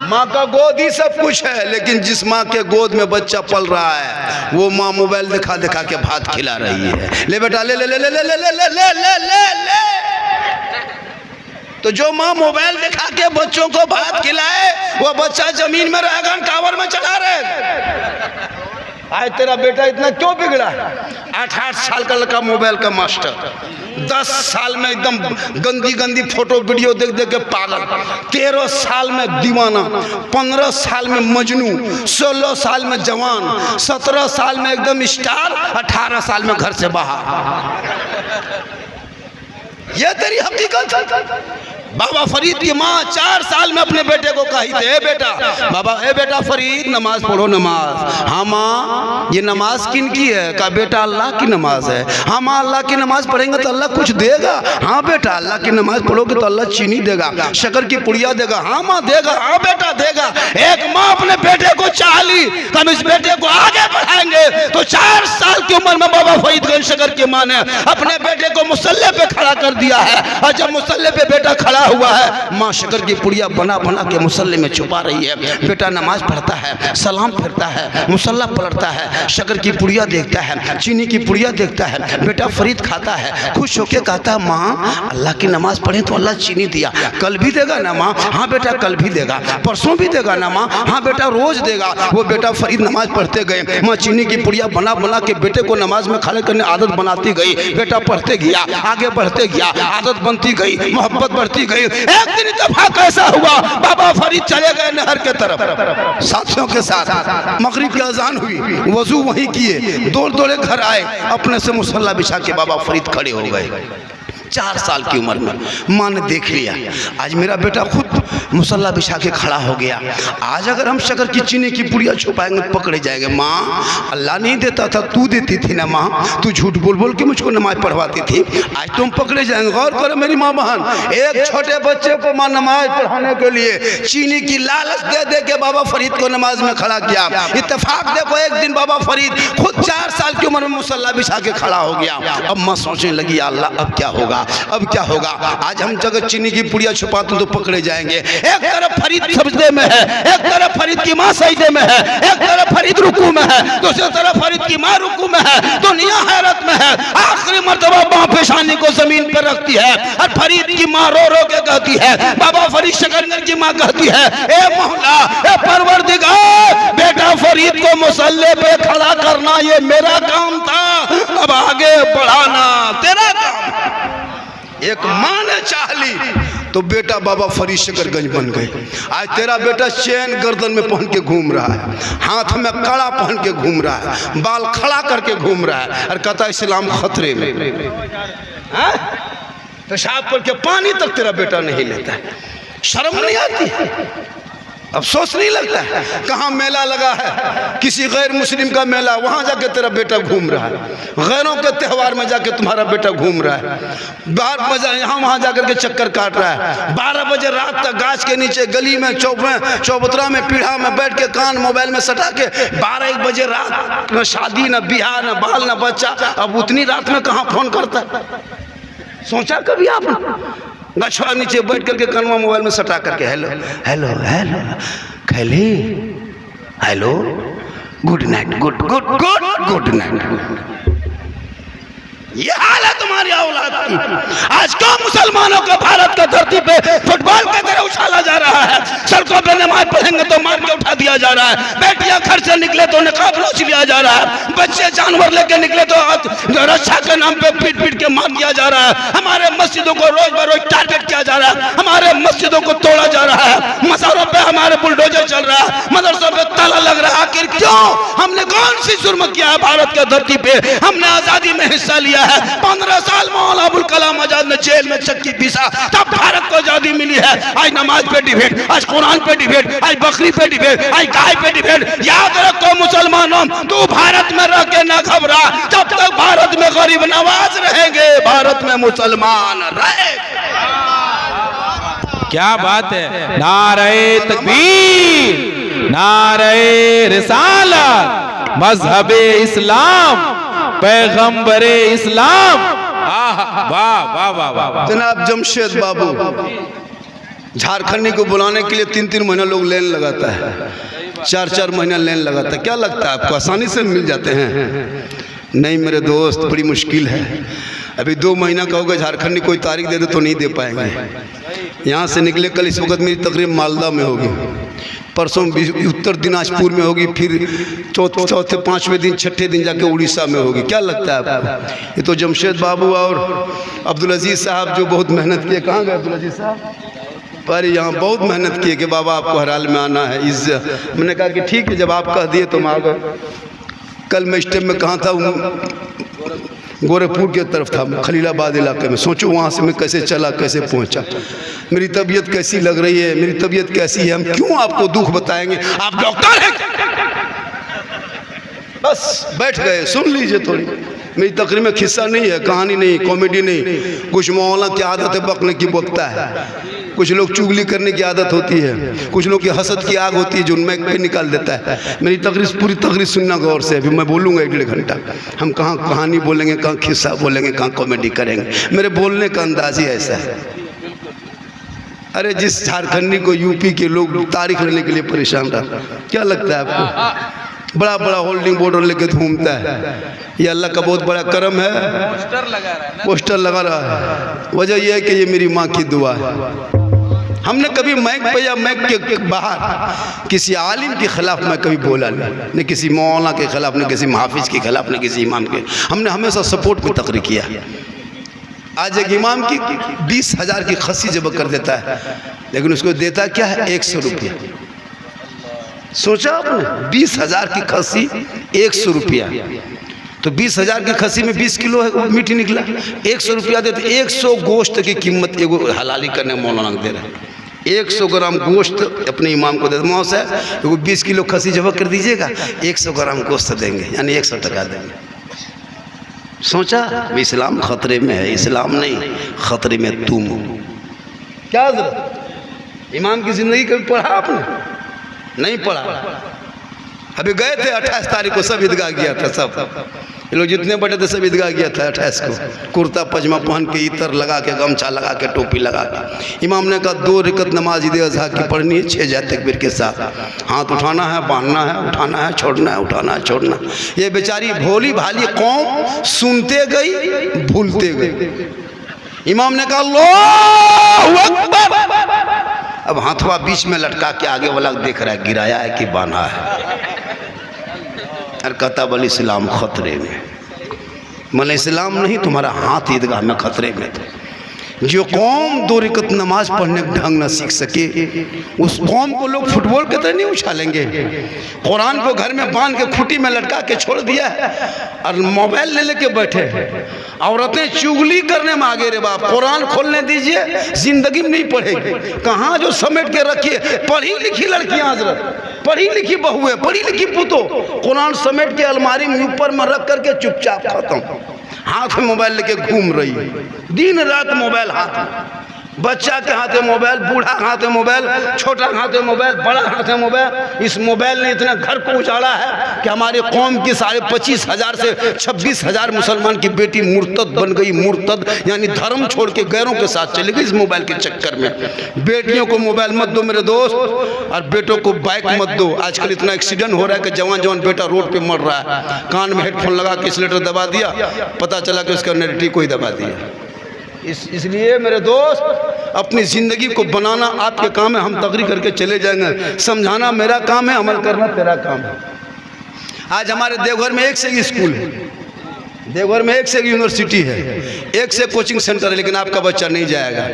माँ का गोद ही सब कुछ है, लेकिन जिस माँ के गोद में बच्चा पल रहा है वो माँ मोबाइल दिखा दिखा के भात खिला रही है। ले बेटा ले ले ले ले ले ले ले ले ले ले ले ले। तो जो माँ मोबाइल दिखा के बच्चों को भात खिलाए वो बच्चा जमीन में रहेगा, कावर में चढ़ा रहेगा। आज तेरा बेटा इतना क्यों बिगड़ा? 8-8 साल का लड़का मोबाइल का मास्टर, 10 साल में एकदम गंदी गंदी फोटो वीडियो देख देख के पागल, 13 साल में दीवाना, 15 साल में मजनू, 16 साल में जवान, 17 साल में एकदम स्टार, 18 साल में घर से बाहर। यह तेरी हकीकत। बाबा फरीद की माँ 4 साल में अपने बेटे को कही थी, ए बेटा बाबा, ए बेटा फरीद नमाज पढ़ो नमाज। हाँ माँ, ये नमाज किन की है? कहा बेटा अल्लाह की नमाज है। हाँ माँ, अल्लाह की नमाज पढ़ेंगे तो अल्लाह कुछ देगा? हाँ बेटा, अल्लाह की नमाज पढ़ोगे तो अल्लाह चीनी देगा, शक्कर की पुड़िया देगा। हाँ माँ देगा, हाँ बेटा देगा। एक माँ अपने बेटे को चाह ली, हम इस बेटे को आगे बढ़ाएंगे। तो 4 साल की उम्र में बाबा फरीदगंज शक्कर की माँ ने अपने बेटे को मुसल्ले पे खड़ा कर दिया है। और जब मुसल्ले पे बेटा खड़ा हुआ है, माँ शक्कर की पुड़िया बना बना के मुसल्ले में छुपा रही है। बेटा नमाज पढ़ता है, सलाम फिरता है, मुसल्ला पलटता है, शक्कर की पुड़िया देखता है, चीनी की पुड़िया देखता है। बेटा फरीद खाता है, खुश होके कहता है माँ अल्लाह की नमाज पढ़े तो अल्लाह चीनी दिया, कल भी देगा ना माँ? हाँ बेटा कल भी देगा। परसों भी देगा ना माँ? हाँ बेटा रोज देगा। वो बेटा फरीद नमाज पढ़ते गए, माँ चीनी की पुड़िया बना बना के बेटे को नमाज में खड़े करने आदत बनाती गई। बेटा पढ़ते गया, आगे बढ़ते गया, आदत बनती गई, मोहब्बत बढ़ती गई। एक दिन इत्तेफाक ऐसा हुआ, बाबा फरीद चले गए नहर के तरफ साथियों के साथ। मगरिब की अजान हुई, वजू वहीं किए, दौड़ दौड़े घर आए, अपने से मुसल्ला बिछा के बाबा फरीद खड़े हो गए। 4 साल की उम्र में माँ ने देख लिया, आज मेरा बेटा खुद मुसल्ला बिछा के खड़ा हो गया। आज अगर हम शक्कर की चीनी की पुड़िया छुपाएंगे तो पकड़े जाएंगे। माँ अल्लाह नहीं देता था, तू देती थी ना माँ, तू झूठ बोल बोल के मुझको नमाज पढ़वाती थी, आज तुम पकड़े जाएंगे। गौर करो मेरी माँ बहन, एक छोटे बच्चे को माँ नमाज पढ़ाने के लिए चीनी की लालच दे दे के बाबा फरीद को नमाज में खड़ा किया। इत्तेफाक देखो, एक दिन बाबा फरीद खुद 4 साल की उम्र में मुसल्ला बिछा के खड़ा हो गया। अब माँ सोचने लगी अल्लाह अब क्या होगा, अब क्या होगा? आज हम जगह चीनी की पुड़िया छुपाते तो पकड़े जाएंगे। एक तरफ फरीद सजदे में है, एक तरफ फरीद की माँ सजदे में है, एक तरफ फरीद रुकू में है, दूसरी तरफ फरीद की माँ रुकू में है। दुनिया हैरत में है। आखिरी मर्तबा माँ पेशानी को जमीन पर रखती है और फरीद की माँ रो रो के कहती है, बाबा फरीद शकरगंज की माँ कहती है, ए मौला, ए परवरदिगार, बेटा फरीद को मुसल्ले पे खड़ा करना ये मेरा काम था, अब आगे बढ़ाना तेरा काम। एक माँ ने चाह ली तो बेटा बाबा फरीद शकरगंज बन गए। आज तेरा बेटा चैन गर्दन में पहन के घूम रहा है, हाथ में कड़ा पहन के घूम रहा है, बाल खड़ा करके घूम रहा है और कहता है इस्लाम खतरे में। पेशाब करके पानी तक तेरा बेटा नहीं लेता है, शर्म नहीं आती? अफसोस नहीं लगता है? कहाँ मेला लगा है, किसी गैर मुस्लिम का मेला, वहाँ जाके तेरा बेटा घूम रहा है, गैरों के त्यौहार में जाके तुम्हारा बेटा घूम रहा है, 12 बजे यहाँ वहाँ जाकर के चक्कर काट रहा है, 12 बजे रात तक गाछ के नीचे गली में चौबतरा में पीढ़ा में बैठ के कान मोबाइल में सटा के 12-1 बजे रात न शादी न बिहार न बाल न बच्चा। अब उतनी रात में कहाँ फोन करता? सोचा कभी आपने? गछवा नीचे बैठ करके कनवा मोबाइल में सटा करके हेलो हेलो हेलो खैली, hello good night, good good good good night. ये हाल है तुम्हारी औलाद की। आज क्यों मुसलमानों को भारत के धरती पे फुटबॉल की तरह उछाला जा रहा है? सड़कों पे नमाज पढ़ेंगे तो मार के उठा दिया जा रहा है, बेटियां घर से निकले तो निकाब नोच लिया जा रहा है, बच्चे जानवर लेके निकले तो रक्षा के नाम पे पीट पीट के मार दिया जा रहा है, हमारे मस्जिदों को रोज बरोज टारगेट किया जा रहा है, हमारे मस्जिदों को तोड़ा जा रहा है, मज़ारों पे हमारे बुलडोजर चल रहा है, मदरसों पे ताला लग रहा है। आखिर क्यों? हमने कौन सी जुर्म किया है भारत के धरती पे? हमने आजादी में हिस्सा लिया है। 15 साल मौलाना अबुल कलाम आजाद ने जेल में चक्की पीसा, तब भारत को आजादी मिली है। आज नमाज पे डिबेट, आज कुरान पे डिबेट, आज बकरी पे डिबेट, आज गाय पे डिबेट। याद रखो मुसलमानों, तू भारत में रह के न घबरा, जब तक भारत में गरीब नवाज रहेंगे भारत में मुसलमान रहे। क्या बात है। नारे तकबीर, नारे रिसालत, मजहबे इस्लाम, पैगंबरे इस्लाम। वाह वाह वाह वाह। जनाब जमशेद बाबू, झारखंडी को बुलाने के लिए 3-3 महीना लोग लाइन लगाता है, 4-4 महीना लाइन लगाता है। क्या लगता है आपको आसानी से मिल जाते हैं? नहीं मेरे दोस्त, बड़ी मुश्किल है। अभी 2 महीना कहोगे झारखंडी कोई तारीख दे दे तो नहीं दे पाएंगे। यहाँ से निकले कल, इस वक्त मेरी तकरीब मालदा में होगी, परसों उत्तर दिनाजपुर में होगी, फिर चौथे 5वें दिन 6ठे दिन जाके उड़ीसा में होगी। क्या लगता है आपको? ये तो जमशेद बाबू और अब्दुल अजीज़ साहब जो बहुत मेहनत किए, कहाँ गए अब्दुल अजीज़ साहब? पर यहाँ बहुत मेहनत किए कि बाबा आपको हर हाल में आना है। मैंने कहा कि ठीक है, जब आप कह दिए तो मैं आ गया। कल मैं इस टाइम में कहाँ था? गोरखपुर की तरफ था, खलीलाबाद इलाके में। सोचो वहाँ से मैं कैसे चला, कैसे पहुँचा, मेरी तबीयत कैसी लग रही है, मेरी तबीयत कैसी है। हम क्यों आपको दुख बताएंगे, आप डॉक्टर हैं। बस बैठ गए, सुन लीजिए थोड़ी। मेरी तकरीर में खिस्सा नहीं है, कहानी नहीं, कॉमेडी नहीं। कुछ मौलाना की आदत है बकने की बकता है, कुछ लोग चुगली करने की आदत होती है, कुछ लोग की हसद की आग होती है जो मैक पे निकाल देता है। मेरी तकरीर, पूरी तकरीर सुनना गौर से। अभी मैं बोलूँगा 1-1.5 घंटा। हम कहाँ कहानी बोलेंगे, कहाँ खिस्सा बोलेंगे, कहाँ कॉमेडी करेंगे। मेरे बोलने का अंदाज ही ऐसा है। अरे जिस झारखंडी को यूपी के लोग तारीख लेने के लिए परेशान रहा, क्या लगता है आपको? बड़ा बड़ा होल्डिंग बोर्ड लेके घूमता है। ये अल्लाह का बहुत बड़ा करम है, पोस्टर लगा रहा है। वजह यह है कि ये मेरी माँ की दुआ है। हमने कभी मैक पे या मैक के बाहर किसी आलिम के खिलाफ मैं कभी बोला नहीं, न किसी मौलाना के खिलाफ, न किसी मुहाफिज के खिलाफ, न किसी इमाम के। हमने हमेशा सपोर्ट में तकरीर किया। आज एक इमाम की 20,000 की खस्सी जब कर देता है, लेकिन उसको देता क्या है? 100 रुपया। सोचा आपने? 20,000 की खस्सी 100 रुपया। तो 20,000 की खस्सी में 20 किलो है मीठी निकला। 100 रुपया दे तो 100 गोश्त की कीमत एगो हलाली करने मौलाना दे रहे हैं। 100 ग्राम गोश्त अपने इमाम को दे, मौसा एगो 20 किलो खस्सी जब कर दीजिएगा, 100 ग्राम गोश्त देंगे, यानी 100 टका देंगे। सोचा इस्लाम खतरे में है। इस्लाम नहीं, खतरे में तुम हो। क्या जरूरत? इमाम की ज़िंदगी कभी पढ़ा आपने? नहीं पढ़ा। अभी गए थे 28 तारीख को, सब ईदगाह गया था। सब ये लोग जितने बड़े थे सब ईदगाह गया था 28 को। कुर्ता पजामा पहन के, इतर लगा के, गमछा लगा के, टोपी लगा के। इमाम ने कहा 2 रकत नमाज ईद अज़हा की पढ़नी है 6 तकबीर के साथ। हाथ उठाना है, बांधना है, उठाना है, छोड़ना है, उठाना है, छोड़ना। ये बेचारी भोली भाली कौम सुनते गई, भूलते गई। इमाम ने कहा अल्लाहु अकबर। अब हाथवा बीच में लटका के आगे वाला देख रहा है गिराया है कि बांधा है। और कहता बोले इस्लाम खतरे में। मतलब इस्लाम नहीं, तुम्हारा हाथ ईदगाह में खतरे में था। जो कौम 2 रकत नमाज पढ़ने का ढंग न सीख सके, उस कौम को लोग फुटबॉल की तरह नहीं उछालेंगे। कुरान को घर में बांध के खूंटी में लटका के छोड़ दिया है और मोबाइल ले लेके बैठे। औरतें चुगली करने में आगे। रे बाप, कुरान खोलने दीजिए, जिंदगी में नहीं पढ़ेगी। कहाँ जो समेट के रखिए, पढ़ी लिखी लड़कियाँ हजरत, पढ़ी लिखी बहुएं, पढ़ी लिखी पुतो, कुरान समेट के अलमारी में ऊपर में रख करके चुपचाप खत्म। हाथ में मोबाइल लेके घूम रही है, दिन रात मोबाइल हाथ में। बच्चा के हाथ में मोबाइल, बूढ़ा हाथ में मोबाइल, छोटा हाथ में मोबाइल, बड़ा हाथ में मोबाइल। इस मोबाइल ने इतना घर को उजाड़ा है कि हमारे कौम की 25,500 से 26,000 मुसलमान की बेटी मुर्तद बन गई। मुर्तद यानी धर्म छोड़ के गैरों के साथ चली गई इस मोबाइल के चक्कर में। बेटियों को मोबाइल मत दो मेरे दोस्त, और बेटों को बाइक मत दो। आजकल इतना एक्सीडेंट हो रहा है कि जवान जवान बेटा रोड पे मर रहा है। कान में हेडफोन लगा के एक्सीलेटर दबा दिया, पता चला कि उसका नेगेटिव कोई दबा दिया। इसलिए मेरे दोस्त, अपनी ज़िंदगी को बनाना आपके काम है। हम तकरीर करके चले जाएंगे, समझाना मेरा काम है, अमल करना तेरा काम है। आज हमारे देवघर में 1 से 1 स्कूल है, देवघर में 1 से 1 यूनिवर्सिटी है, 1 से कोचिंग सेंटर है। लेकिन आपका बच्चा नहीं जाएगा।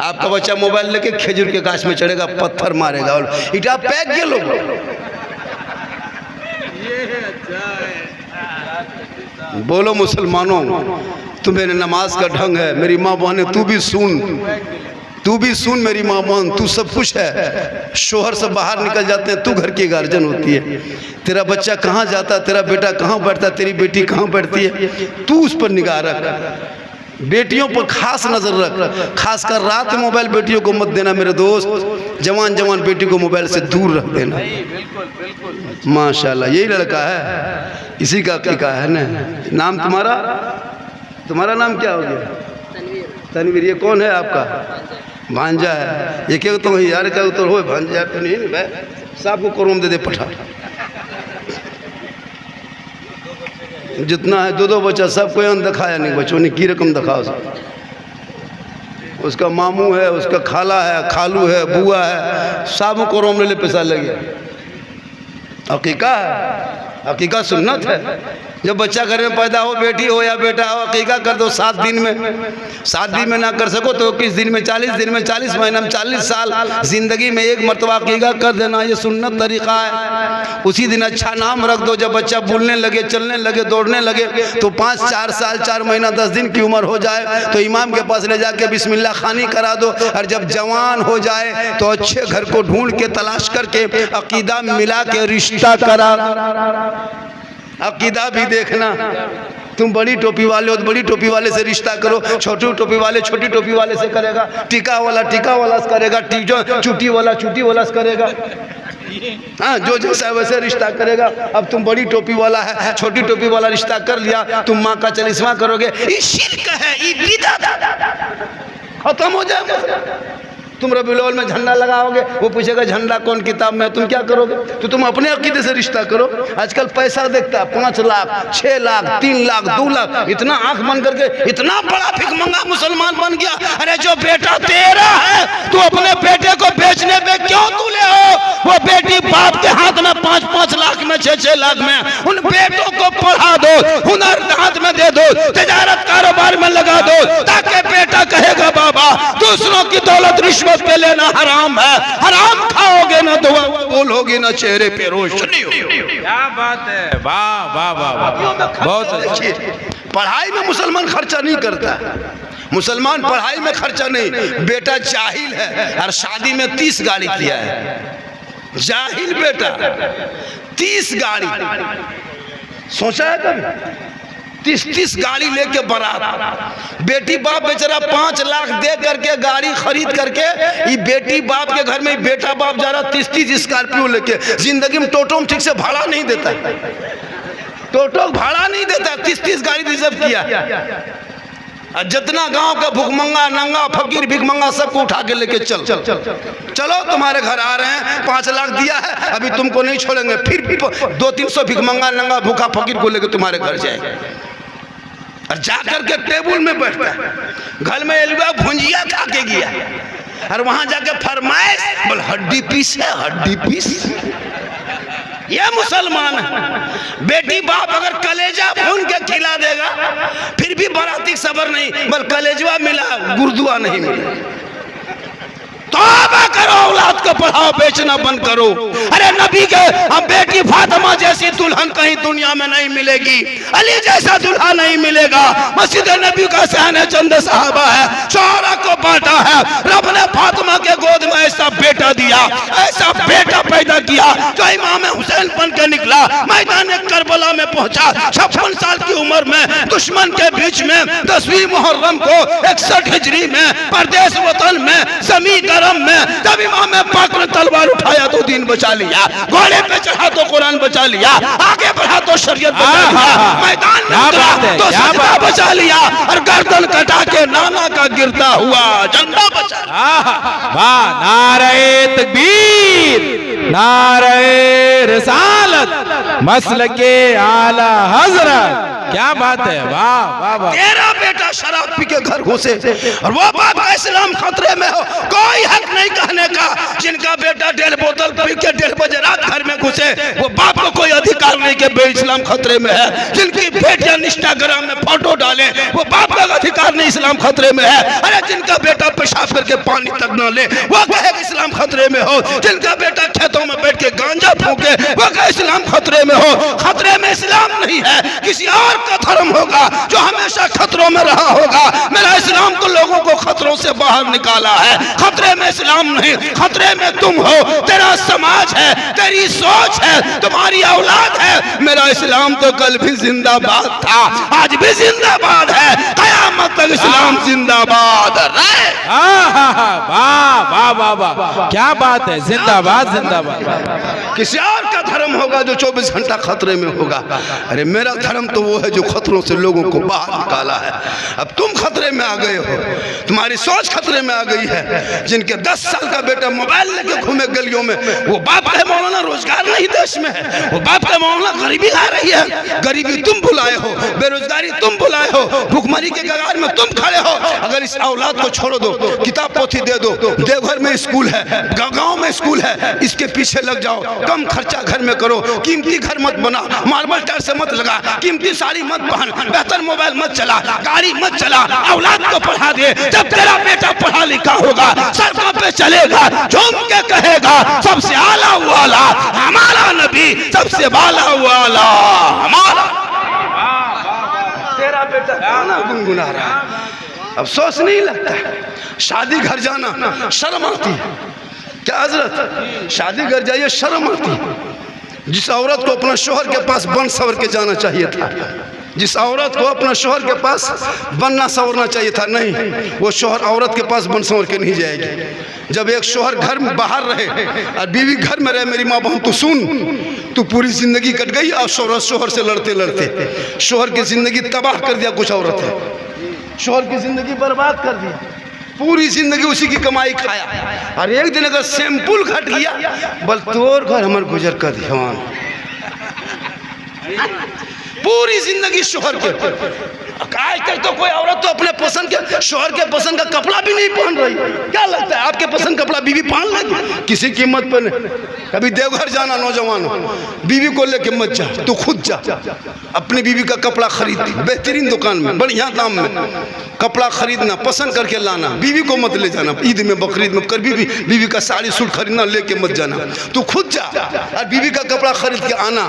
आपका बच्चा मोबाइल लेके खेजूर के गाछ में चढ़ेगा, पत्थर मारेगा और ईटा पैक के लोग। बोलो मुसलमानों, तुम्हें नमाज का ढंग है। मेरी माँ बहने, तू भी सुन मेरी माँ बहन, तू सब कुछ है। शोहर से बाहर निकल जाते हैं, तू घर की गार्जियन होती है। तेरा बच्चा कहाँ जाता है, तेरा बेटा कहाँ बैठता है, तेरी बेटी कहाँ बैठती है, तू उस पर निगाह रख। बेटियों पर खास नजर रख, खासकर रात में मोबाइल बेटियों को मत देना मेरे दोस्त। जवान बेटी को मोबाइल से दूर रख देना। माशाल्लाह, यही लड़का है, इसी का है ना। नाम तुम्हारा नाम क्या हो गया? तनवीर ये कौन है आपका? भांजा है। एक एक तो यार का तो हो भांजा तो नहीं भाई साहब को करोम दे पठा। जितना है दो बच्चा सबको यहाँ दिखाया नहीं, बच्चों ने की रकम दिखाओ सब। उसका मामू है, उसका खाला है, खालू है, बुआ है, सब को रोम ले पैसा लगे। हकीका है, हकीका सुन्नत है। जब बच्चा घर में पैदा हो, बेटी हो या बेटा हो, हकीका कर दो 7 दिन में। 7 दिन में ना कर सको तो 21 दिन में, 40 दिन में, 40 महीना में, 40 साल जिंदगी में एक मरतबा हकीका कर देना, ये सुन्नत तरीका है। उसी दिन अच्छा नाम रख दो। जब बच्चा बोलने लगे, चलने लगे, दौड़ने लगे तो 5, 4 साल, 4 महीना, 10 दिन की उम्र हो जाए तो इमाम के पास ले जाके बिस्मिल्लाह खानी करा दो। और जब जवान हो जाए तो अच्छे घर को ढूंढ के तलाश करके अकीदा मिला के रिश्ता करा। अकीदा भी देखना, तुम बड़ी टोपी वाले हो तो बड़ी टोपी वाले से रिश्ता करो, छोटी टोपी वाले छोटी टोपी वाले से करेगा, टीका वाला से करेगा, चुटी वाला से करेगा। हाँ, जो जैसा वैसे रिश्ता करेगा। अब तुम बड़ी टोपी वाला है, छोटी टोपी वाला रिश्ता कर लिया, तुम माँ का चलिस्मा करोगे, ये शिर्क है, ये बिदअत, खत्म हो जाएगा। तुम रबीउल अव्वल में झंडा लगाओगे, वो पूछेगा झंडा कौन किताब में, तुम क्या करोगे? तो तुम अपने अकीदे से रिश्ता करो। आजकल पैसा देखता है 5 लाख, 6 लाख, 3 लाख, 2 लाख, इतना आंख बंद करके इतना बड़ा भिखमंगा मुसलमान बन गया। अरे जो बेटा तेरा है तू अपने बेटे को बेचने पे क्यों तुले हो? वो बेटी बाप के हाथ में 5-5 लाख में, 6-6 लाख में, उन बेटों को पढ़ा दो, हुनर हाथ में दे दो, तजारत कारोबार में लगा दो, ताकि बेटा कहेगा बाबा दूसरों की दौलत रिश्वत पे लेना हराम है, हराम खाओगे ना दुआ बोलोगे ना चेहरे पे रोशनी होगी। क्या बात है, वाह वाह वाह, बहुत अच्छी। पढ़ाई में मुसलमान खर्चा नहीं करता, मुसलमान पढ़ाई में खर्चा नहीं। बेटा जाहिल है और शादी में 30 गाड़ी किया है, जाहिल बेटा 30 गाड़ी, सोचा है कभी? 30 गाड़ी लेके बारात, बेटी बाप बेचारा 5 लाख दे करके गाड़ी खरीद करके, ये बेटी बाप के घर में बेटा बाप जा रहा 30 स्कॉर्पियो लेके। जिंदगी में टोटो में ठीक से भाड़ा नहीं देता, टोटो भाड़ा नहीं देता, 30 गाड़ी रिजर्व किया। और जितना गांव का भुखमंगा, नंगा, फकीर, भिखमंगा सबको उठा के लेके चलो तुम्हारे घर आ रहे हैं, 5 लाख दिया है, अभी तुमको नहीं छोड़ेंगे। फिर 200-300 भिखमंगा, नंगा, भूखा फकीर को लेके तुम्हारे घर जाएंगे। और जाकर के टेबल में बैठता है, घर में एलुआ भुंजिया खा के गया, और वहां जाके फरमाइश, बोल हड्डी पीस है, हड्डी पीस। ये मुसलमान है। बेटी बाप अगर कलेजा भून के खिला देगा फिर भी बाराती सबर नहीं, बल कलेजवा मिला, गुर्दुआ नहीं मिला। तौबा करो, औलाद को पढ़ाओ, बेचना बंद करो। अरे नबी के हम बेटी फातिमा जैसी दुल्हन कहीं दुनिया में नहीं मिलेगी, अली जैसा दूल्हा नहीं मिलेगा। मस्जिद नबी का सहन चंद साहबा है, शोहरा को बांटा है। रब ने फातिमा के गोद में ऐसा बेटा दिया, ऐसा बेटा पैदा किया जो इमाम हुसैन बन के निकला, मैदान करबला में पहुंचा। 56 साल की उम्र में दुश्मन के बीच में 10वीं मुहर्रम को 61 हिजरी में परदेश वतन में जमी गरम में जब इमाम पाक ने तलवार उठाया तो दीन बचा लिया, घोड़े पे चढ़ा तो कुरान बचा लिया, आगे बढ़ा तो शरीयत बचा लिया, मैदान में उतरा तो सजदा बचा लिया, और गर्दन कटा के नाना का गिरता हुआ झंडा बचा लिया। वाह, नारे तकबीर, नारे रिसालत, मसलके आला हजरत। क्या बात है, वाह वाह वाह। तेरा बेटा शराब पी के घर घुसे और वो बाप का इस्लाम खतरे में हो, कोई हक नहीं कहने का। जिनका बेटा 1.5 बोतल पी के 1.5 बजे रात घर में घुसे, वो बाप को कोई अधिकार नहीं कि बे इस्लाम खतरे में है। जिनकी बेटियां इंस्टाग्राम में फोटो डाले, वो बाप का अधिकार नहीं, इस्लाम खतरे में है। अरे जिनका बेटा पेशाब करके पानी तक न ले, वो कहे इस्लाम खतरे में हो। जिनका बेटा खेतों में बैठ के गांजा फूके, वो कहे इस्लाम खतरे में हो। खतरे में इस्लाम नहीं है, किसी और का धर्म होगा जो हमेशा खतरों में रहा होगा। मेरा इस्लाम तो लोगों को खतरों से बाहर निकाला है। खतरे में इस्लाम नहीं, खतरे में तुम हो, तेरा समाज है, तेरी सोच है, तुम्हारी औलाद है। मेरा इस्लाम तो कल भी जिंदाबाद था, आज भी जिंदाबाद है, कयामत तक इस्लाम जिंदाबाद रहे। वाह वाह वाह वाह, क्या बात है, जिंदाबाद जिंदाबाद। किसी और का धर्म होगा जो 24 घंटा खतरे में होगा। अरे मेरा धर्म तो वो है जो खतरों से लोगों को बाहर निकाला है। अब तुम खतरे में आ गए हो, तुम्हारी सोच खतरे में आ गई है। जिनके 10 साल का बेटा मोबाइल लेके घूमे गलियों में, वो बाप है मौलाना रोजगार नहीं देश में है, वो बाप है मौलाना गरीबी आ रही है। गरीबी तुम भुलाए हो, बेरोजगारी तुम भुलाए हो, भुखमरी के कगार में तुम खड़े हो। अगर इस औलाद को छोड़ दो, किताब पोथी दे दो, देवघर में स्कूल है, गांव में स्कूल है, इसके पीछे लग जाओ। कम खर्चा घर में करो, कीमती घर मत बना, मार्बल टाइल से मत लगा, कीमती साड़ी मत पहन, बेहतर मोबाइल मत चला, गाड़ी मत चला, औलाद को पढ़ा दे। जब तेरा बेटा पढ़ा लिखा होगा, सड़कों पे चलेगा, झूम के कहेगा सबसे आला वाला हमारा नबी, सबसे बाला वाला हमारा। तेरा बेटा गाना गुनगुना रहा, अफसोस नहीं लगता। शादी घर जाना शर्म आती है क्या हजरत? शादी घर जाइए शर्म आती है। जिस औरत को अपना शोहर के पास बन सवर के जाना चाहिए था, जिस औरत को अपना शोहर के पास बनना संवरना चाहिए था, नहीं, वो शोहर औरत के पास बन संवर के नहीं जाएगी। जब एक शोहर घर में बाहर रहे और बीवी घर में रहे, मेरी माँ बहन तू सुन, तू पूरी जिंदगी कट गई और शोहर से लड़ते लड़ते शोहर की जिंदगी तबाह कर दिया। कुछ औरत है शोहर की जिंदगी बर्बाद कर दी, पूरी जिंदगी उसी की कमाई खाया, और एक दिन अगर सैंपल घट गया, बल तोर घर हमार गुजर कर दिया। पूरी जिंदगी शोहर के, आज तक तो कोई औरत तो अपने पसंद के शोहर के पसंद का कपड़ा भी नहीं पहन रही। क्या लगता है आपके पसंद कपड़ा बीवी पहन लेगी? किसी कीमत पर नहीं। कभी देवघर जाना नौजवान हो, बीवी को लेके मत जा, तू खुद जा, अपनी बीवी का कपड़ा खरीद, बेहतरीन दुकान में बढ़िया दाम में कपड़ा खरीदना, पसंद करके लाना, बीवी को मत ले जाना। ईद में बकरीद में कभी भी बीवी का साड़ी सूट खरीदना लेके मत जाना, तू खुद जा और बीवी का कपड़ा खरीद के आना,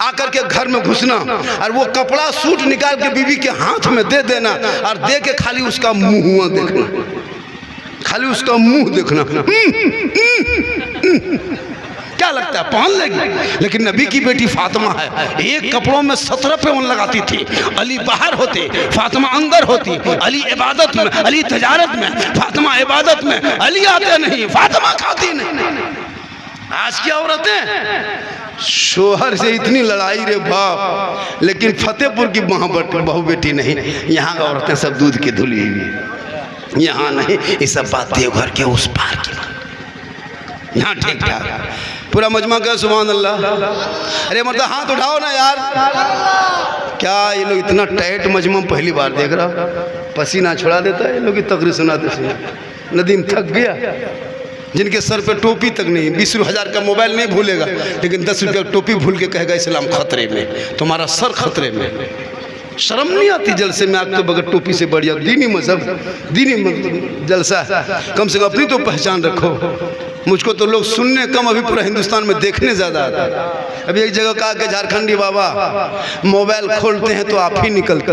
आकर के घर में घुसना और वो कपड़ा सूट निकाल के बीवी के हाथ में दे देना और दे के खाली उसका मुंह देखना, खाली उसका मुंह देखना। क्या लगता है पहन लेगी? लेकिन नबी की बेटी फातिमा है, एक कपड़ों में 17 पेवन लगाती थी। अली बाहर होते, फातिमा अंदर होती। अली इबादत में, अली तजारत में, फातिमा इबादत में। अली आते नहीं, फातिमा खाती नहीं। आज की औरतें शोहर से इतनी लड़ाई रे बाप, लेकिन फतेहपुर की बहू बेटी नहीं, यहाँ औरतें सब दूध की धुली हुई। यहाँ नहीं, ये सब बात देवघर के उस पार की, यहाँ ठीक ठाक पूरा मजमा का सुभान अल्लाह। अरे मतलब हाथ उठाओ ना यार, क्या ये लोग इतना टाइट मजमा पहली बार देख रहा। पसीना छुड़ा देता है ये लोग की तकरीर सुनाते सुनाते। नदीम थक गया, जिनके सर पे टोपी तक नहीं, 20,000 का मोबाइल नहीं भूलेगा, लेकिन 10 रुपया टोपी भूल के कहेगा इस्लाम खतरे में, तुम्हारा सर खतरे में। शर्म नहीं आती जलसे में आग तो बगैर टोपी से बढ़िया दीनी मजहब, दीनी जलसा, कम से कम अपनी तो पहचान रखो। मुझको तो लोग सुनने कम, अभी पूरा हिंदुस्तान में देखने ज़्यादा आता है। अभी एक जगह कहा कि झारखंडी बाबा मोबाइल खोलते हैं तो आप ही निकलते।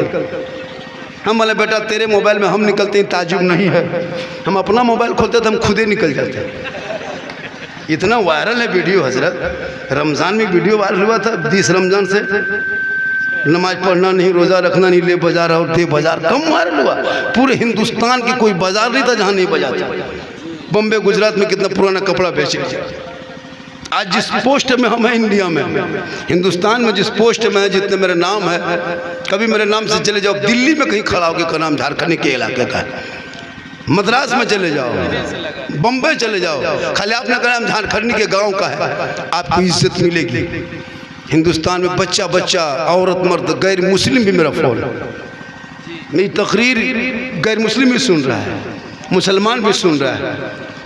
हम बोले बेटा तेरे मोबाइल में हम निकलते हैं ताजुब नहीं है, हम अपना मोबाइल खोलते तो हम खुद ही निकल जाते हैं। इतना वायरल है वीडियो हजरत। रमज़ान में वीडियो वायरल हुआ था, 20 रमज़ान से नमाज पढ़ना नहीं, रोज़ा रखना नहीं, ले बाजार और दे बाजार कम वायरल हुआ। पूरे हिंदुस्तान की कोई बाजार नहीं था जहाँ नहीं बजाते। बम्बे गुजरात में कितना पुराना कपड़ा बेच रहे। आज जिस पोस्ट में हम हैं इंडिया में, हिंदुस्तान में जिस पोस्ट में है, जितने मेरे नाम है, कभी मेरे नाम से चले जाओ दिल्ली में कहीं खड़ा होकर का नाम झारखंड के इलाके का है, मद्रास में चले जाओ, बम्बई चले जाओ, खाली आपने कहा हम झारखंड के गांव का है, आपको इज्जत मिलेगी। हिंदुस्तान में बच्चा बच्चा, औरत मर्द, गैर मुस्लिम भी मेरा फोन, मेरी तकरीर गैर मुस्लिम भी सुन रहा है, मुसलमान भी सुन रहा है,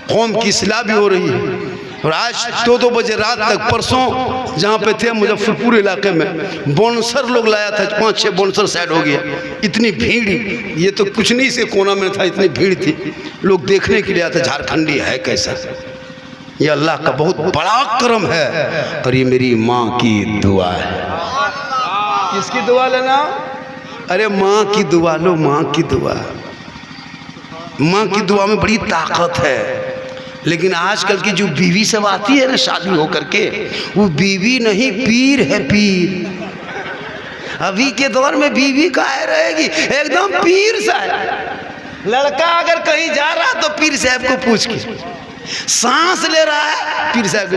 कौम की इस्लाह भी हो रही है। और आज 2-2 बजे रात तक, परसों जहाँ पे थे मुजफ्फरपुर इलाके में, बोनसर लोग लाया था, 5-6 बोनसर साइड हो गया। इतनी भीड़, ये तो कुछ नहीं से कोना में था, इतनी भीड़ थी, लोग देखने के लिए आते झारखंडी है कैसा। ये अल्लाह का बहुत बड़ा करम है और ये मेरी माँ की दुआ है। किसकी दुआ लेना? अरे माँ की दुआ लो, माँ की दुआ। माँ की दुआ में बड़ी ताकत है। लेकिन आजकल की जो बीवी सब आती है ना शादी होकर के, वो बीवी नहीं पीर है, पीर। अभी के दौर में बीवी काहे रहेगी, एकदम पीर साहब। लड़का अगर कहीं जा रहा तो पीर साहब को पूछ के, सांस ले रहा है पीर साहब के,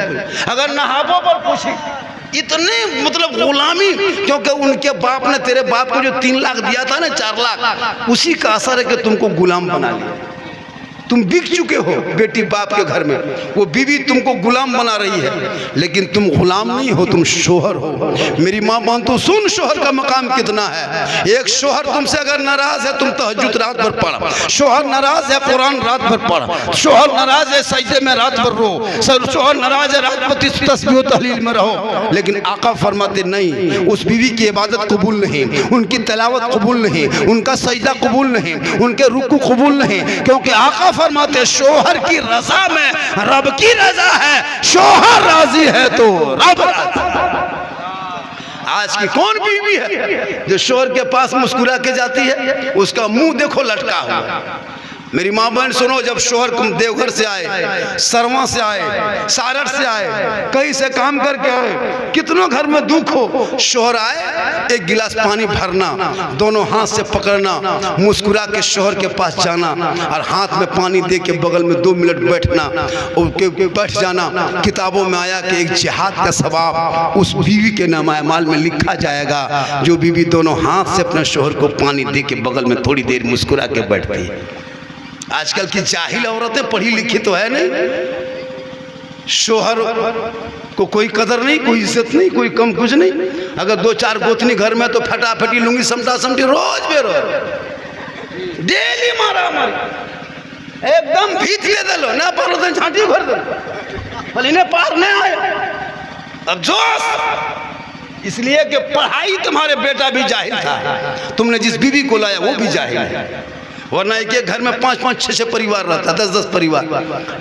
अगर नहाबों पर पूछे इतने मतलब गुलामी, क्योंकि उनके बाप ने तेरे बाप को जो 3 लाख दिया था ना 4 लाख, उसी का असर है कि तुमको गुलाम बना लिया। तुम बिक चुके हो बेटी बाप के घर में, वो बीवी तुमको गुलाम बना रही है, लेकिन तुम गुलाम नहीं हो, तुम शोहर हो। मेरी माँ बहन तो सुन शोहर का मकाम कितना है। एक शोहर तुमसे अगर नाराज है, तुम तहज्जुद रात भर पढ़, शोहर नाराज है कुरान रात भर पढ़, शोहर नाराज है सजदे में रात भर रो, शोहर नाराज है रात भर तस्बीह तहलील में रहो। लेकिन आका फरमाते नहीं, उस बीवी की इबादत कबूल नहीं, उनकी तलावत कबूल नहीं, उनका सजदा कबूल नहीं, उनके रुकू कबूल नहीं, क्योंकि आका फरमाते शोहर की रजा में रब की रजा है, शोहर राजी है तो रब राजी। आज की कौन बीवी है जो शोहर के पास मुस्कुरा के जाती है, उसका मुंह देखो लटका हुआ। मेरी माँ बहन सुनो, जब शोहर देवघर से आए, सरवा से आए, सारठ से आए, कहीं से काम करके आए, कितनों घर में दुख हो, शोहर आए, एक गिलास पानी भरना, दोनों हाथ से पकड़ना, मुस्कुरा के शोहर के पास जाना और हाथ में पानी दे के बगल में 2 मिनट बैठना और बैठ जाना। किताबों में आया कि एक जिहाद का सवाब उस बीवी के नाम माल में लिखा जाएगा जो बीवी दोनों हाथ से अपने शोहर को पानी दे के बगल में थोड़ी देर मुस्कुरा के बैठती है। आजकल की जाहिल औरतें पढ़ी लिखी तो है नहीं, शोहर को कोई कदर नहीं, कोई इज्जत नहीं, कोई कम कुछ नहीं। अगर 2-4 गोतनी घर में तो फटाफटी लूंगी, समटा समटी रोज बेरोज डेली मारा मारी, एकदम भीत ले दलो ना पारो तो झांटी भर दो, भले इन्हें पार नहीं आया। अब जोश इसलिए कि पढ़ाई तुम्हारे बेटा भी जाहिल था, तुमने जिस बीवी को लाया वो भी जाहिल है, वरना एक एक घर में 5-5, 6-6 परिवार रहता, 10-10 परिवार।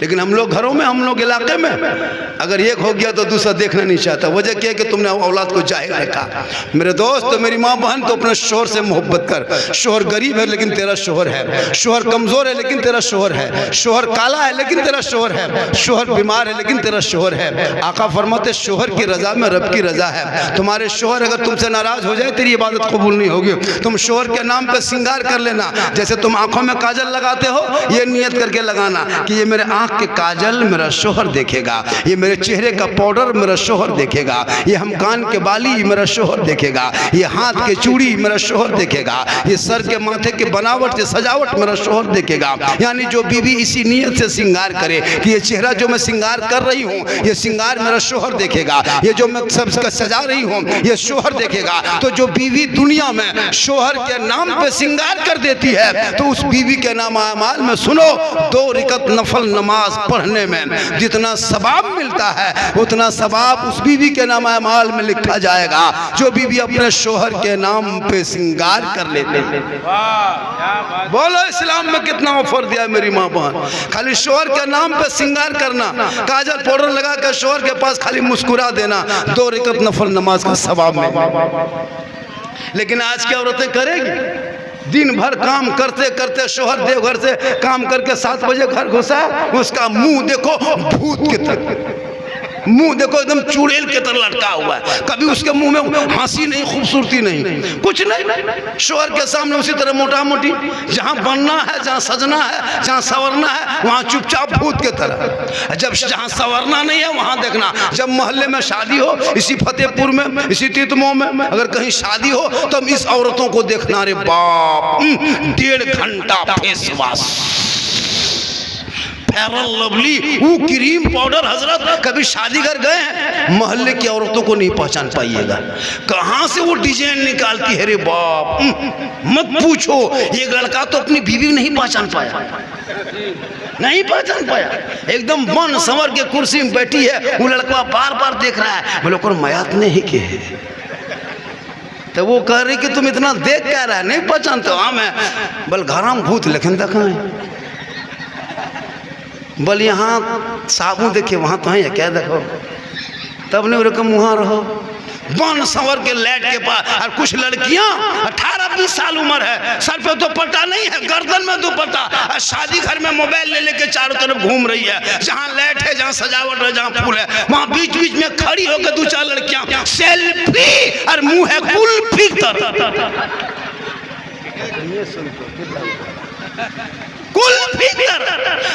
लेकिन हम लोग घरों में, हम लोग इलाके में अगर एक हो गया तो दूसरा देखना नहीं चाहता। वजह क्या है कि तुमने औलाद को जाहिल रखा। मेरे दोस्त, तो मेरी माँ बहन, तो अपने शोहर से मोहब्बत कर। शोहर गरीब है लेकिन तेरा शोहर है, शोहर कमजोर है लेकिन तेरा शोहर है, शोहर काला है लेकिन तेरा शोहर है, शोहर बीमार है लेकिन तेरा शोहर है। आका फरमाते शोहर की रजा में रब की रजा है। तुम्हारे शोहर अगर तुमसे नाराज हो जाए, तेरी इबादत कबूल नहीं होगी। तुम शोहर के नाम पे श्रृंगार कर लेना, जैसे तुम आंखों में काजल लगाते हो, ये नियत करके लगाना कि ये मेरे आंख के काजल मेरा शोहर देखेगा, ये मेरे चेहरे का पाउडर मेरा शोहर देखेगा, ये हम कान के बाली मेरा शोहर देखेगा, ये हाथ के चूड़ी मेरा शोहर देखेगा, ये सर के माथे के बनावट से सजावट मेरा शोहर देखेगा। यानी जो बीवी इसी नियत से श्रृंगार करे कि ये चेहरा जो मैं श्रृंगार कर रही हूँ, ये श्रृंगार मेरा शोहर देखेगा, ये जो मैं सब सजा रही हूँ ये शोहर देखेगा। तो जो बीवी दुनिया में शोहर के नाम पे श्रृंगार कर देती है, तो उस बीवी के नाम अमाल में सुनो 2 रकात नफल नमाज पढ़ने में जितना सवाब मिलता है, उतना सवाब उस बीवी के नाम अमाल में लिखा जाएगा जो बीवी अपने शोहर के नाम पे श्रृंगार कर लेते हैं। बोलो इस्लाम में कितना ऑफर दिया मेरी माँ बहन। खाली शोहर के नाम पे श्रृंगार करना, काजल पाउडर लगा कर शोहर के पास खाली मुस्कुरा देना, 2 रकात नफल नमाज का सवाब मिलेगा। लेकिन आज की औरतें करेगी, दिन भर काम करते करते शोहर देवघर से काम करके 7 बजे घर घुसा, उसका मुंह देखो भूत की तरह, मुंह देखो एकदम चुड़ैल के तरह लटका हुआ है। कभी उसके मुंह में हंसी नहीं, खूबसूरती नहीं, कुछ नहीं। शोहर के सामने उसी तरह मोटा मोटी, जहाँ बनना है, जहाँ सजना है, जहाँ संवरना है, वहाँ चुपचाप भूत के तरह। जब जहाँ संवरना नहीं है वहाँ देखना। जब मोहल्ले में शादी हो, इसी फतेहपुर में, इसी तीतमो में अगर कहीं शादी हो, तब इस औरतों को देखना, रे बाप 1.5 घंटा फेस वॉश, फेयर लवली, वो क्रीम पाउडर। हजरत कभी शादी घर गए हैं, मोहल्ले की औरतों को नहीं पहचान पाइएगा, कहाँ से वो डिजाइन निकालती है, रे बाप मत पूछो। एक लड़का तो अपनी बीवी नहीं पहचान पाया, नहीं पहचान पाया, एकदम बन संवर के कुर्सी में बैठी है, वो लड़का बार बार देख रहा है, बोले को मयात नहीं के है। तो वो कह रही कि तुम इतना देख क्या रहा है, नहीं पहचानते? हाँ मैं बल घराम भूत लेकिन देखा है, बल यहाँ साबुन देखे वहाँ तो है क्या देखो, तब नहीं रकम वहाँ रहो बन संवर के लाइट के पास। और कुछ लड़कियां 18-20 साल उम्र है, सर पे दुपट्टा नहीं है, गर्दन में दुपट्टा, और शादी घर में मोबाइल ले लेके चारों तरफ घूम रही है। जहाँ लाइट है, जहाँ सजावट है, जहाँ फूल है, वहाँ बीच बीच में खड़ी होकर 2-4 लड़कियां सेल्फी, और मुंह है कुल्फी तरह। कुल भीतर।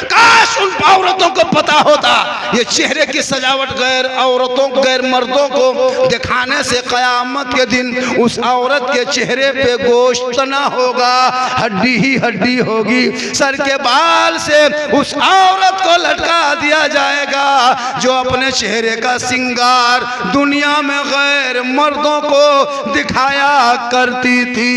काश उन औरतों को पता होता ये चेहरे की सजावट गैर औरतों गैर मर्दों को दिखाने से कयामत के दिन उस औरत के चेहरे पे गोश्त ना होगा, हड्डी ही हड्डी होगी। सर के बाल से उस औरत को लटका दिया जाएगा जो अपने चेहरे का श्रृंगार दुनिया में गैर मर्दों को दिखाया करती थी।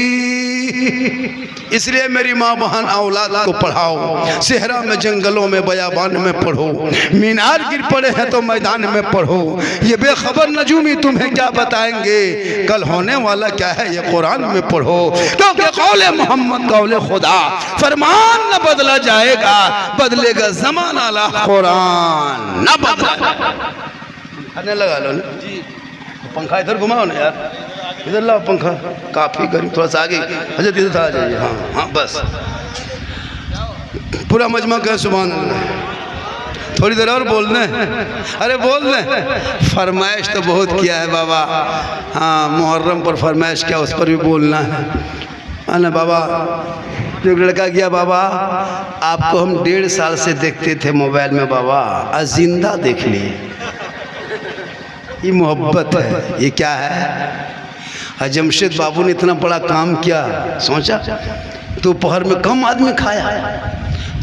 इसलिए मेरी माँ बहन औलाद को पढ़ाओ, सेहरा में जंगलों में बयाबान में पढ़ो, मीनार गिर पड़े हैं तो मैदान में पढ़ो। ये बेखबर नजूमी तुम्हें क्या बताएंगे, कल होने वाला क्या है ये कुरान में पढ़ो। क्योंकि कौले मोहम्मद कौले खुदा, फरमान न बदला जाएगा, बदलेगा जमाना ला कुरान न बदला। खाने लगा लो ना जी, पंखा इधर घुमाओ ना यार, इधर लाओ पंखा, काफी गर्मी, थोड़ा सा आगे हजरत इधर आ जाइए। हाँ हाँ बस, पूरा मजमा कहे सुभान अल्लाह। थोड़ी देर और बोल दें, अरे बोल दें। फरमाइश तो बहुत किया है बाबा, हाँ मुहर्रम पर फरमाइश किया, उस पर भी बोलना है ना बाबा। जो लड़का गया बाबा, आपको हम 1.5 साल से देखते थे मोबाइल में बाबा, आज जिंदा देख लिए। ये मोहब्बत है, ये क्या है। जमशेद बाबू ने इतना बड़ा काम किया, सोचा दोपहर में कम आदमी खाया,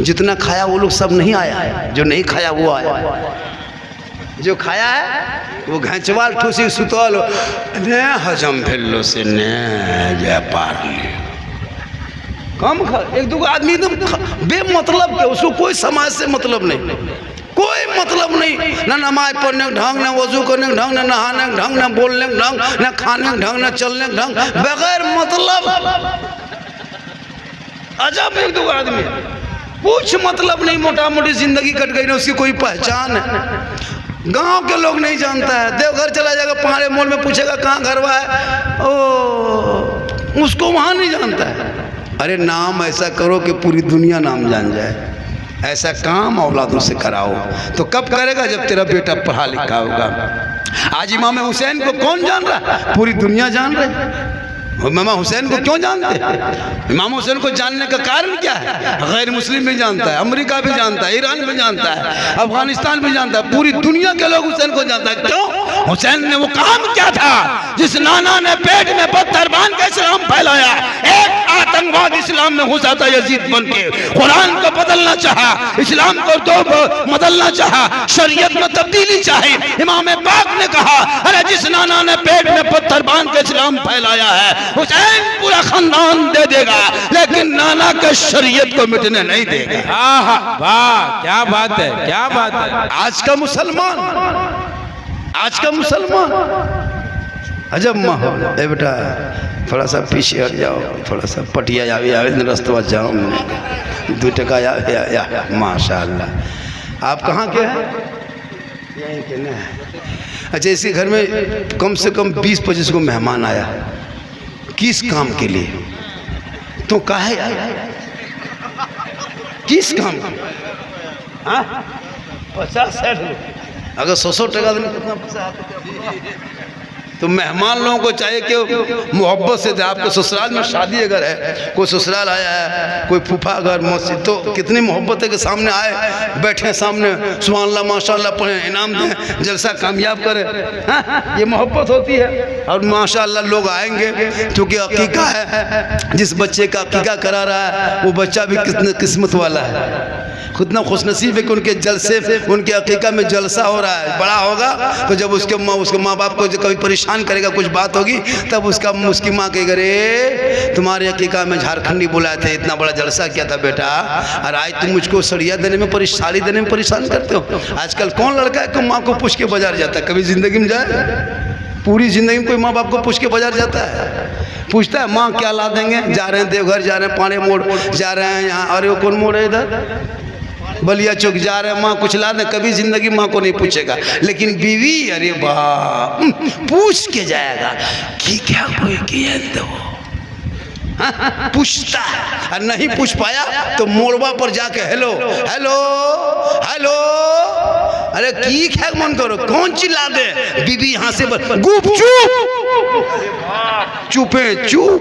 जितना खाया वो लोग सब नहीं आया, जो नहीं खाया वो आया। जो खाया है वो घंचवाल ठूसी सुतल ने हजम भेलो से ने जय पार ले। कम खा, एक दो आदमी एकदम बेमतलब के, उसको कोई समाज से मतलब नहीं, कोई मतलब नहीं, ना नमाज पढ़ने का ढंग, ना वजू करने का ढंग, ना नहाने का ढंग, ना बोलने का ढंग, ना खाने का ढंग, ना चलने का ढंग, बगैर मतलब। अजब एक दो आदमी, कुछ मतलब नहीं, मोटा मोटी जिंदगी कट गई ना, उसकी कोई पहचान है। गांव के लोग नहीं जानता है, देवघर चला जाएगा, पहाड़े मोड़ में पूछेगा कहाँ घर हुआ है, ओ उसको वहाँ नहीं जानता है। अरे नाम ऐसा करो कि पूरी दुनिया नाम जान जाए, ऐसा काम औलादों से कराओ। तो कब करेगा, जब तेरा बेटा पढ़ा लिखा होगा। आज इमाम हुसैन को कौन जान रहा, पूरी दुनिया जान रही। इमाम हुसैन को क्यों जानते हैं? इमाम हुसैन को जानने का कारण क्या है? गैर मुस्लिम भी जानता है, अमेरिका भी जानता है, ईरान भी जानता है, अफगानिस्तान भी जानता है, पूरी दुनिया के लोग हुसैन को जानता है। क्यों? हुसैन ने वो काम क्या था जिस नाना ने पेट में पत्थर बांध के इस्लाम फैलाया। एक आतंकवाद इस्लाम में घुसा था यजीद बन के, कुरान को बदलना चाहा, इस्लाम को तो बदलना चाहा, शरीयत में तब्दीली चाही। इमाम पाक ने कहा अरे जिस नाना ने पेट में पत्थर बांध के इस्लाम फैलाया है हुसैन पूरा खानदान दे देगा, लेकिन नाना के शरीयत को मिटने नहीं देगा। वाह क्या बात है, क्या बात है। आज का मुसलमान, आज का मुसलमान अजब माहौल। ए बेटा थोड़ा सा पीछे हट जाओ, थोड़ा सा पटिया आवे रास्ता जाओ, 2 टका या माशाअल्लाह। आप कहाँ के हैं? यहीं के ना। अच्छा, इसी घर में कम से कम 20-25 को मेहमान आया, किस काम के लिए? तो काहे किस काम? 50-60 लोग, अगर 100 टका देने कितना पैसा आता? तो मेहमान लोगों को चाहिए कि मोहब्बत से दे। आपके ससुराल में शादी अगर है, कोई ससुराल आया है, कोई फूफा अगर मौसी, तो कितनी मोहब्बत है कि सामने आए, बैठे सामने, सुभान अल्लाह माशाअल्लाह पढ़े, इनाम दें, जलसा कामयाब करें। ये मोहब्बत होती है। और माशाअल्लाह लोग आएंगे क्योंकि अकीका है, जिस बच्चे का अकीका करा रहा है वो बच्चा भी कितने किस्मत वाला है, कितना खुशनसीब है कि उनके जलसे, उनके अकीका में जलसा हो रहा है। बड़ा होगा तो जब उसके माँ बाप को कभी परेशान करेगा, कुछ बात होगी, तब उसकी माँ कहेगा रे तुम्हारे अकीका में झारखंडी बुलाए थे, इतना बड़ा जलसा किया था बेटा, और आज तुम मुझको सड़िया देने में, साड़ी देने में परेशान करते हो। आजकल कौन लड़का है कि माँ को पूछ के बाजार जाता है? कभी जिंदगी में जाए? पूरी जिंदगी में कोई माँ बाप को पूछ के बाजार जाता है? पूछता है माँ क्या ला देंगे? जा रहे हैं देवघर, जा रहे हैं पाने मोड़, जा रहे हैं यहाँ, अरे वो कौन मोड़ है इधर, बलिया चौक जा रहे हैं, माँ कुछ ला दे? कभी जिंदगी माँ को नहीं पूछेगा। लेकिन बीवी अरे वाह पूछ के जाएगा कि क्या कोई किया तो पूछता है। और नहीं पूछ पाया तो मोड़वा पर जाके हेलो हेलो हेलो, अरे की ख्या मन करो, कौन चिल्ला दे? बीबी यहाँ से गुप चुप, चुपे चुप,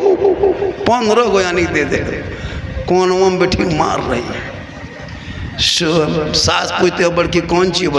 15 गो यानी दे दे। कोनवा में बैठी मार रही है। सास पूछते हो बड़की कौन चीज